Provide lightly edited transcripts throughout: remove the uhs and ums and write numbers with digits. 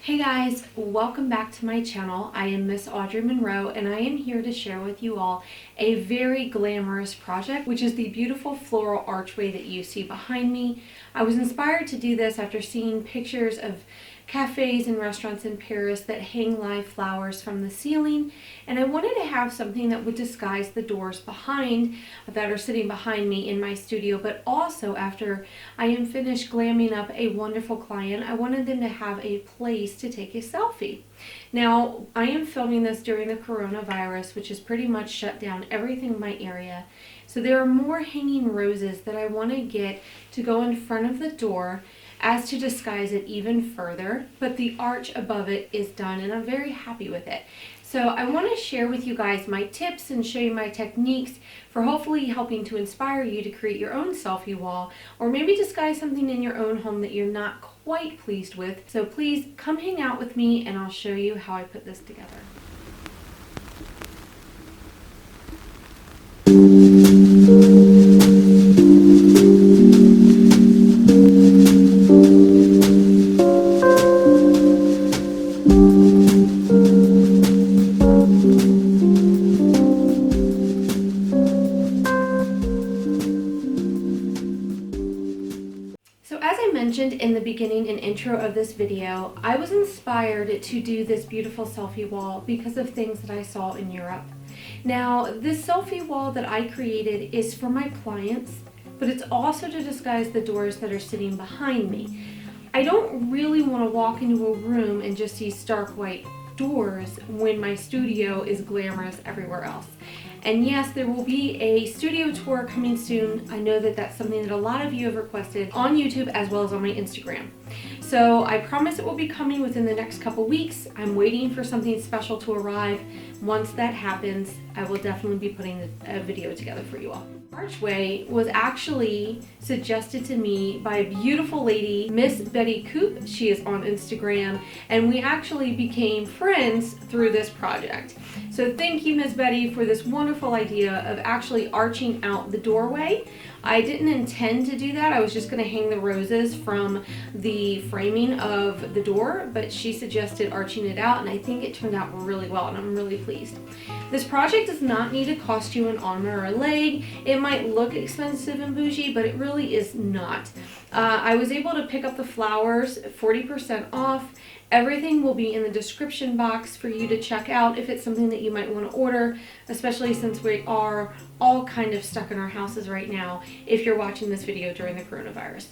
Hey guys, welcome back to my channel. I am Miss Audrey Monroe and I am here to share with you all a very glamorous project, which is the beautiful floral archway that you see behind me. I was inspired to do this after seeing pictures of cafes and restaurants in Paris that hang live flowers from the ceiling, and I wanted to have something that would disguise the doors behind that are sitting behind me in my studio, but also after I am finished glamming up a wonderful client, I wanted them to have a place to take a selfie. Now, I am filming this during the coronavirus, which has pretty much shut down everything in my area. So there are more hanging roses that I want to get to go in front of the door as to disguise it even further, but the arch above it is done and I'm very happy with it. So I want to share with you guys my tips and show you my techniques for hopefully helping to inspire you to create your own selfie wall, or maybe disguise something in your own home that you're not quite pleased with. So please come hang out with me and I'll show you how I put this together. So as I mentioned in the beginning and intro of this video, I was inspired to do this beautiful selfie wall because of things that I saw in Europe. Now, this selfie wall that I created is for my clients, but it's also to disguise the doors that are sitting behind me. I don't really want to walk into a room and just see stark white doors when my studio is glamorous everywhere else. And yes, there will be a studio tour coming soon. I know that that's something that a lot of you have requested on YouTube as well as on my Instagram. So I promise it will be coming within the next couple weeks. I'm waiting for something special to arrive. Once that happens, I will definitely be putting a video together for you all. Archway was actually suggested to me by a beautiful lady, Miss Betty Coop. She is on Instagram, and we actually became friends through this project. So thank you, Miss Betty, for this wonderful idea of actually arching out the doorway. I didn't intend to do that. I was just going to hang the roses from the framing of the door, but she suggested arching it out, and I think it turned out really well, and I'm really pleased. This project does not need to cost you an arm or a leg. It might look expensive and bougie, but it really is not. I was able to pick up the flowers 40% off. Everything will be in the description box for you to check out if it's something that you might want to order, especially since we are all kind of stuck in our houses right now if you're watching this video during the coronavirus.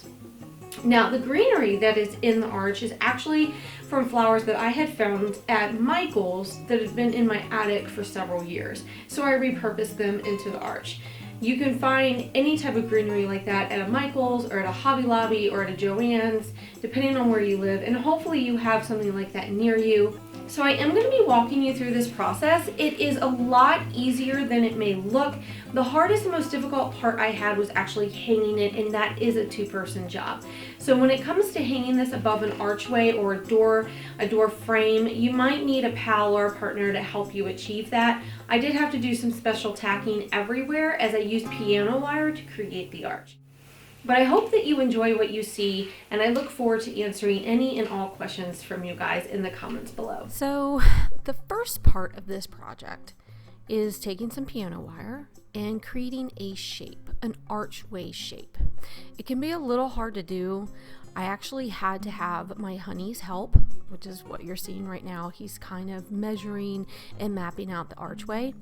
Now, the greenery that is in the arch is actually from flowers that I had found at Michael's that had been in my attic for several years. So I repurposed them into the arch. You can find any type of greenery like that at a Michael's or at a Hobby Lobby or at a Joann's, depending on where you live, and hopefully you have something like that near you. So I am going to be walking you through this process. It is a lot easier than it may look. The hardest and most difficult part I had was actually hanging it, and that is a two-person job. So when it comes to hanging this above an archway or a door frame, you might need a pal or a partner to help you achieve that. I did have to do some special tacking everywhere as I used piano wire to create the arch. But I hope that you enjoy what you see, and I look forward to answering any and all questions from you guys in the comments below. So the first part of this project is taking some piano wire and creating a shape, an archway shape. It can be a little hard to do. I actually had to have my honey's help, which is what you're seeing right now. He's kind of measuring and mapping out the archway.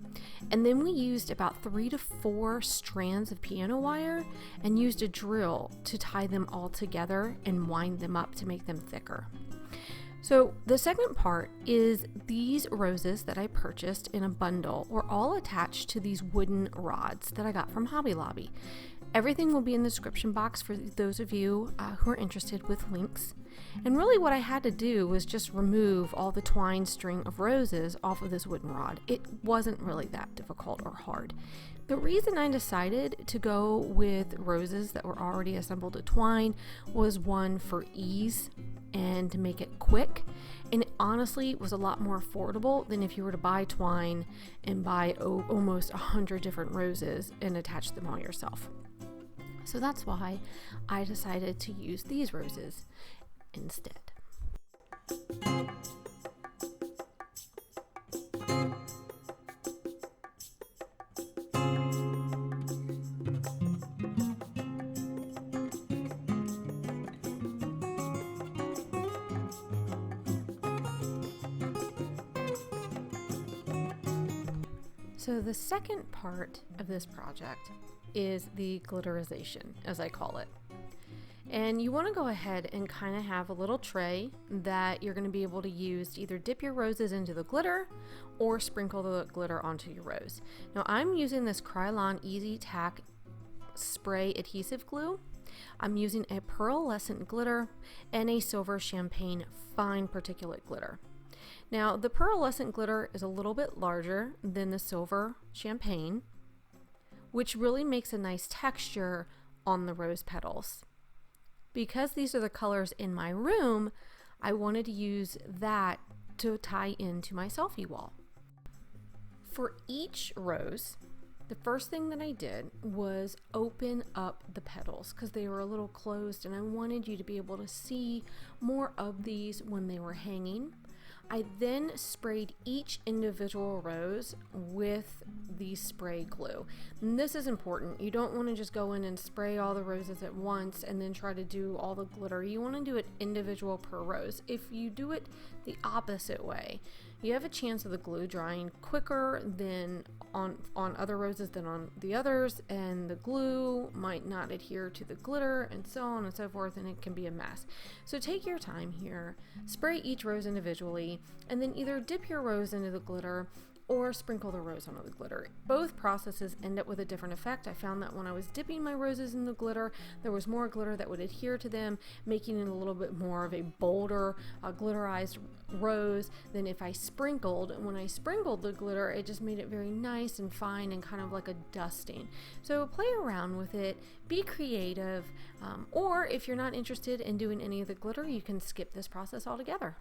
And then we used about 3 to 4 strands of piano wire and used a drill to tie them all together and wind them up to make them thicker. So the second part is these roses that I purchased in a bundle were all attached to these wooden rods that I got from Hobby Lobby. Everything will be in the description box for those of you who are interested with links. And really what I had to do was just remove all the twine string of roses off of this wooden rod. It wasn't really that difficult or hard. The reason I decided to go with roses that were already assembled to twine was one, for ease and to make it quick. And it honestly was a lot more affordable than if you were to buy twine and buy almost 100 different roses and attach them all yourself. So that's why I decided to use these roses instead. So the second part of this project is the glitterization, as I call it. And you want to go ahead and kind of have a little tray that you're going to be able to use to either dip your roses into the glitter or sprinkle the glitter onto your rose. Now I'm using this Krylon Easy Tack spray adhesive glue. I'm using a pearlescent glitter and a silver champagne fine particulate glitter. Now the pearlescent glitter is a little bit larger than the silver champagne, which really makes a nice texture on the rose petals. Because these are the colors in my room, I wanted to use that to tie into my selfie wall. For each rose, the first thing that I did was open up the petals because they were a little closed and I wanted you to be able to see more of these when they were hanging. I then sprayed each individual rose with the spray glue. And this is important. You don't want to just go in and spray all the roses at once and then try to do all the glitter. You want to do it individual per rose. If you do it the opposite way, you have a chance of the glue drying quicker than on other roses than on the others, and the glue might not adhere to the glitter and so on and so forth, and it can be a mess. So take your time here, spray each rose individually, and then either dip your rose into the glitter or sprinkle the rose onto the glitter. Both processes end up with a different effect. I found that when I was dipping my roses in the glitter, there was more glitter that would adhere to them, making it a little bit more of a bolder, glitterized rose than if I sprinkled. When I sprinkled the glitter, it just made it very nice and fine and kind of like a dusting. So play around with it, be creative, or if you're not interested in doing any of the glitter, you can skip this process altogether.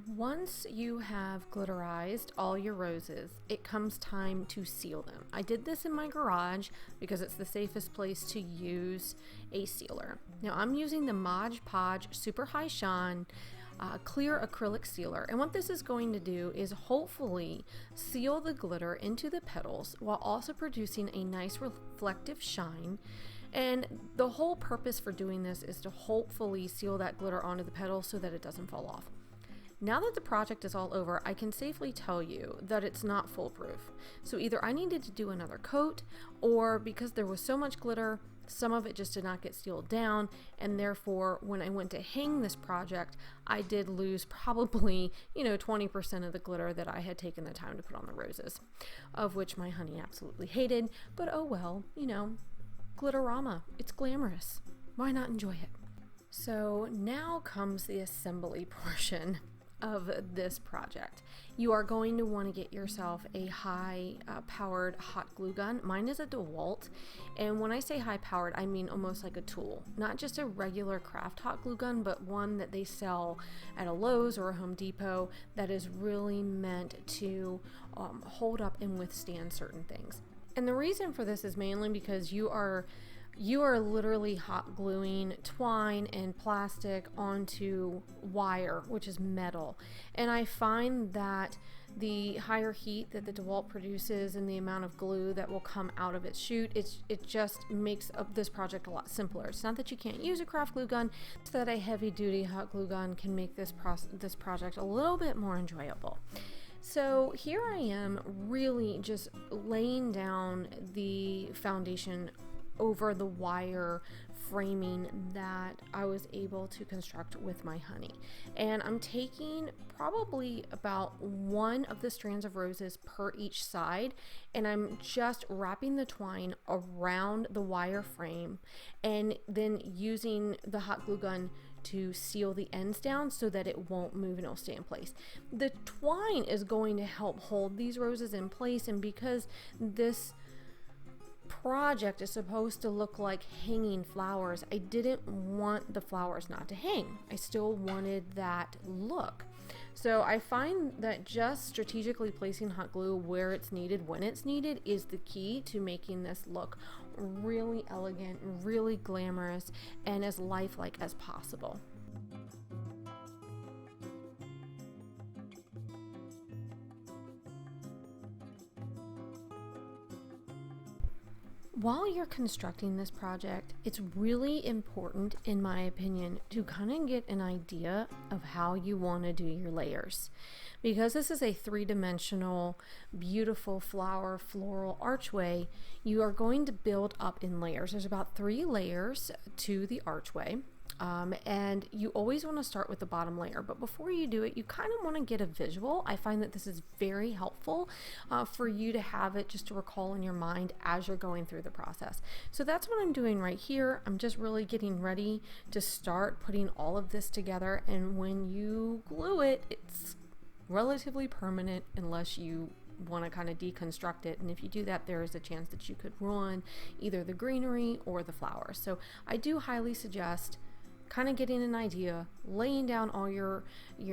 Once you have glitterized all your roses, it comes time to seal them. I did this in my garage because it's the safest place to use a sealer. Now I'm using the Mod Podge Super High Shine clear acrylic sealer, and what this is going to do is hopefully seal the glitter into the petals while also producing a nice reflective shine. And the whole purpose for doing this is to hopefully seal that glitter onto the petals so that it doesn't fall off. Now that the project is all over, I can safely tell you that it's not foolproof. So either I needed to do another coat, or because there was so much glitter, some of it just did not get sealed down, and therefore when I went to hang this project, I did lose probably 20% of the glitter that I had taken the time to put on the roses, of which my honey absolutely hated, but oh well, glitterama, it's glamorous. Why not enjoy it? So now comes the assembly portion of this project. You are going to want to get yourself a high powered hot glue gun. Mine is a DeWalt, and when I say high powered, I mean almost like a tool, not just a regular craft hot glue gun, but one that they sell at a Lowe's or a Home Depot that is really meant to hold up and withstand certain things. And the reason for this is mainly because you are literally hot gluing twine and plastic onto wire, which is metal. And I find that the higher heat that the DeWalt produces and the amount of glue that will come out of its chute, it just makes this project a lot simpler. It's not that you can't use a craft glue gun, it's that a heavy duty hot glue gun can make this project a little bit more enjoyable. So here I am really just laying down the foundation over the wire framing that I was able to construct with my honey. And I'm taking probably about one of the strands of roses per each side, and I'm just wrapping the twine around the wire frame and then using the hot glue gun to seal the ends down so that it won't move and it'll stay in place. The twine is going to help hold these roses in place, and because this project is supposed to look like hanging flowers, I didn't want the flowers not to hang. I still wanted that look. So I find that just strategically placing hot glue where it's needed, when it's needed, is the key to making this look really elegant, really glamorous, and as lifelike as possible. While you're constructing this project, it's really important, in my opinion, to kind of get an idea of how you want to do your layers. Because this is a three-dimensional, beautiful flower floral archway, you are going to build up in layers. There's about 3 layers to the archway. And you always want to start with the bottom layer, but before you do it, you kind of want to get a visual. I find that this is very helpful for you to have it just to recall in your mind as you're going through the process. So that's what I'm doing right here. I'm just really getting ready to start putting all of this together, and when you glue it, it's relatively permanent unless you want to kind of deconstruct it, and if you do that, there is a chance that you could ruin either the greenery or the flowers. So I do highly suggest kind of getting an idea, laying down all your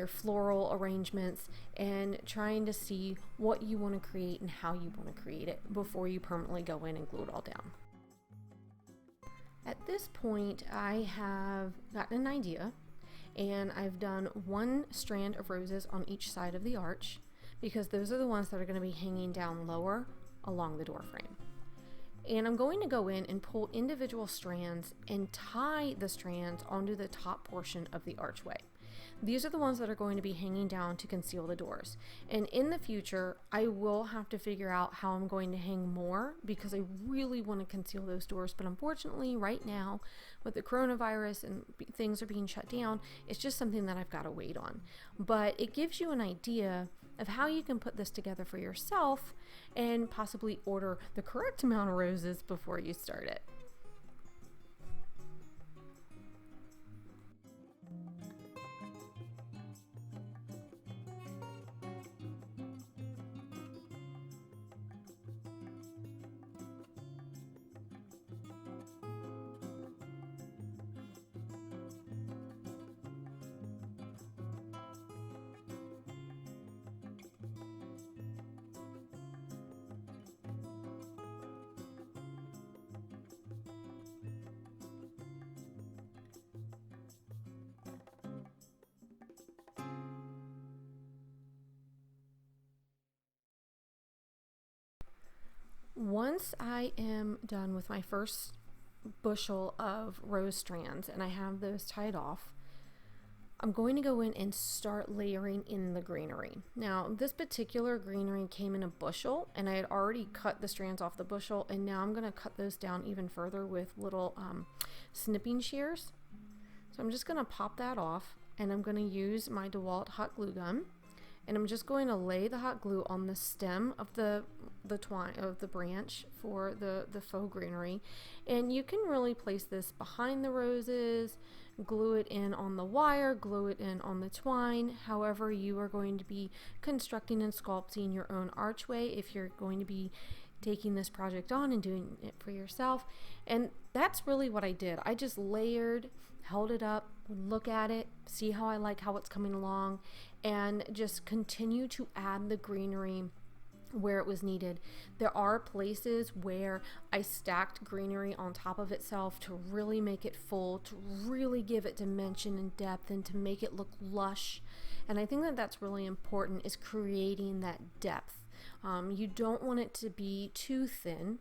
floral arrangements, and trying to see what you want to create and how you want to create it before you permanently go in and glue it all down. At this point, I have gotten an idea, and I've done 1 strand of roses on each side of the arch, because those are the ones that are going to be hanging down lower along the door frame. And I'm going to go in and pull individual strands and tie the strands onto the top portion of the archway. These are the ones that are going to be hanging down to conceal the doors. And in the future, I will have to figure out how I'm going to hang more, because I really want to conceal those doors. But unfortunately, right now, with the coronavirus and things are being shut down, it's just something that I've got to wait on. But it gives you an idea of how you can put this together for yourself and possibly order the correct amount of roses before you start it. Once I am done with my first bushel of rose strands and I have those tied off, I'm going to go in and start layering in the greenery. Now, this particular greenery came in a bushel, and I had already cut the strands off the bushel, and now I'm going to cut those down even further with little snipping shears. So I'm just going to pop that off, and I'm going to use my DeWalt hot glue gun, and I'm just going to lay the hot glue on the stem of the twine of the branch for the faux greenery. And you can really place this behind the roses, glue it in on the wire, glue it in on the twine, however you are going to be constructing and sculpting your own archway if you're going to be taking this project on and doing it for yourself. And that's really what I did. I just layered, held it up, look at it, see how I like how it's coming along, and just continue to add the greenery where it was needed. There are places where I stacked greenery on top of itself to really make it full, to really give it dimension and depth, and to make it look lush. And I think that that's really important, is creating that depth. You don't want it to be too thin.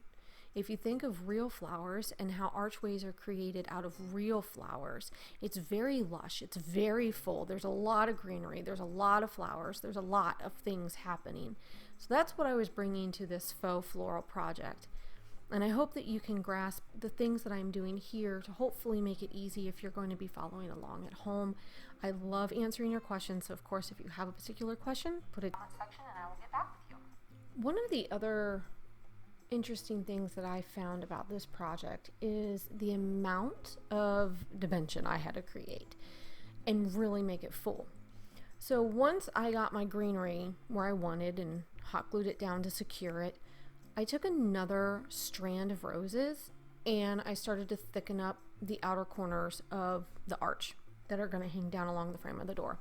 If you think of real flowers and how archways are created out of real flowers, it's very lush, it's very full. There's a lot of greenery, there's a lot of flowers, there's a lot of things happening. So that's what I was bringing to this faux floral project. And I hope that you can grasp the things that I'm doing here to hopefully make it easy if you're going to be following along at home. I love answering your questions, so of course if you have a particular question, put it in the comment section and I will get back with you. One of the other interesting things that I found about this project is the amount of dimension I had to create and really make it full. So once I got my greenery where I wanted and hot glued it down to secure it, I took another strand of roses and I started to thicken up the outer corners of the arch that are going to hang down along the frame of the door.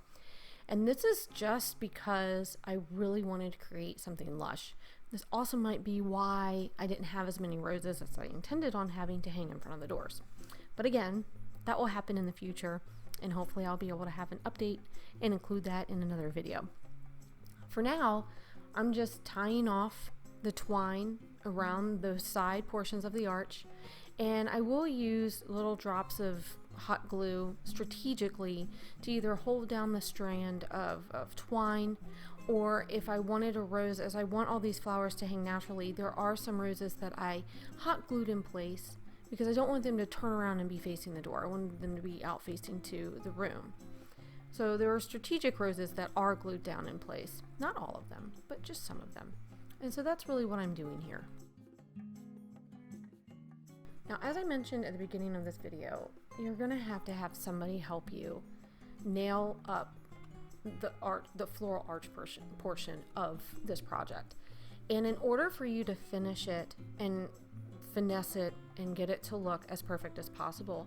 And this is just because I really wanted to create something lush. This also might be why I didn't have as many roses as I intended on having to hang in front of the doors. But again, that will happen in the future, and hopefully I'll be able to have an update and include that in another video. For now, I'm just tying off the twine around the side portions of the arch, and I will use little drops of hot glue strategically to either hold down the strand of twine, or if I wanted a rose, as I want all these flowers to hang naturally, there are some roses that I hot glued in place because I don't want them to turn around and be facing the door. I want them to be out facing to the room. So there are strategic roses that are glued down in place. Not all of them, but just some of them. And so that's really what I'm doing here. Now, as I mentioned at the beginning of this video, you're going to have somebody help you nail up the floral arch portion of this project. And in order for you to finish it and finesse it and get it to look as perfect as possible,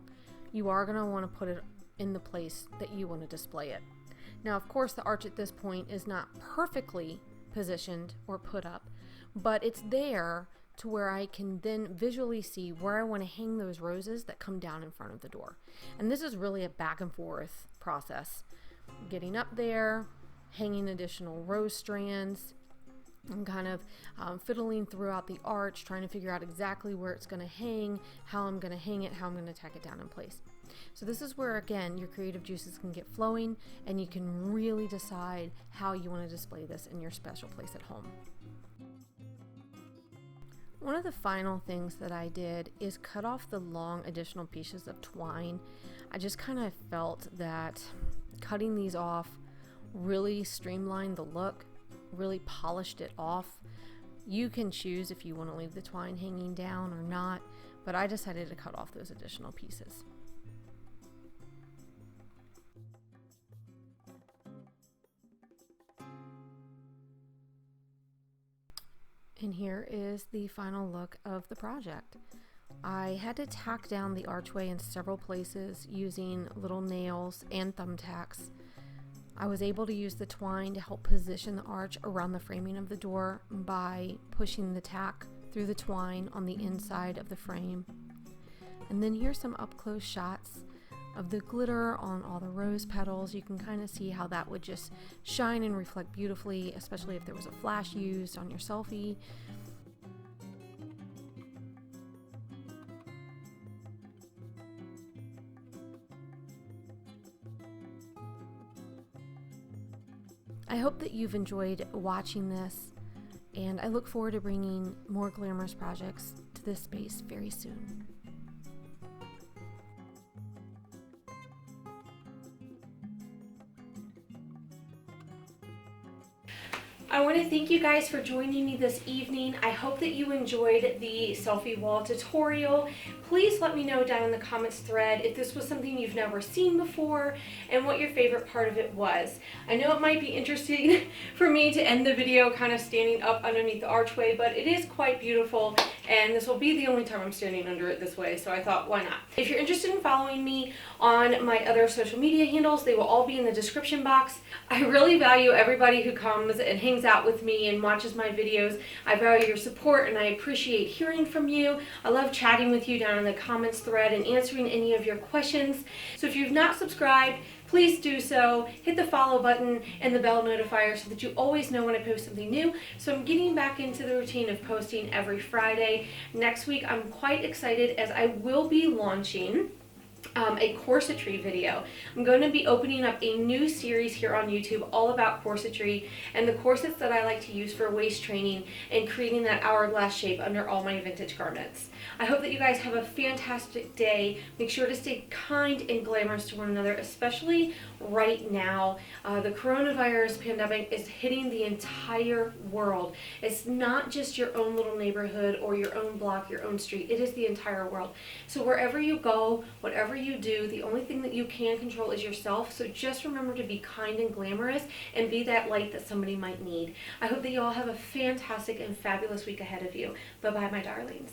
you are going to want to put it in the place that you want to display it. Now, of course, the arch at this point is not perfectly positioned or put up, but it's there to where I can then visually see where I want to hang those roses that come down in front of the door. And this is really a back and forth process. Getting up there, hanging additional rose strands, and kind of fiddling throughout the arch, trying to figure out exactly where it's going to hang, how I'm going to hang it, how I'm going to tack it down in place. So this is where, again, your creative juices can get flowing, and you can really decide how you want to display this in your special place at home. One of the final things that I did is cut off the long additional pieces of twine. I just kind of felt that cutting these off really streamlined the look, really polished it off. You can choose if you want to leave the twine hanging down or not, but I decided to cut off those additional pieces. And here is the final look of the project. I had to tack down the archway in several places using little nails and thumbtacks. I was able to use the twine to help position the arch around the framing of the door by pushing the tack through the twine on the inside of the frame. And then here's some up-close shots of the glitter on all the rose petals. You can kind of see how that would just shine and reflect beautifully, especially if there was a flash used on your selfie. I hope that you've enjoyed watching this, and I look forward to bringing more glamorous projects to this space very soon. I want to thank you guys for joining me this evening. I hope that you enjoyed the selfie wall tutorial. Please let me know down in the comments thread if this was something you've never seen before and what your favorite part of it was. I know it might be interesting for me to end the video kind of standing up underneath the archway, but it is quite beautiful, and this will be the only time I'm standing under it this way, so I thought, why not? If you're interested in following me on my other social media handles, they will all be in the description box. I really value everybody who comes and hangs out with me and watches my videos. I value your support, and I appreciate hearing from you. I love chatting with you down in the comments thread and answering any of your questions. So if you've not subscribed, please do so. Hit the follow button and the bell notifier so that you always know when I post something new. So I'm getting back into the routine of posting every Friday. Next week I'm quite excited as I will be launching a corsetry video. I'm going to be opening up a new series here on YouTube all about corsetry and the corsets that I like to use for waist training and creating that hourglass shape under all my vintage garments. I hope that you guys have a fantastic day. Make sure to stay kind and glamorous to one another, especially right now. The coronavirus pandemic is hitting the entire world. It's not just your own little neighborhood or your own block, your own street. It is the entire world. So wherever you go, whatever you do, the only thing that you can control is yourself. So just remember to be kind and glamorous and be that light that somebody might need. I hope that you all have a fantastic and fabulous week ahead of you. Bye-bye, my darlings.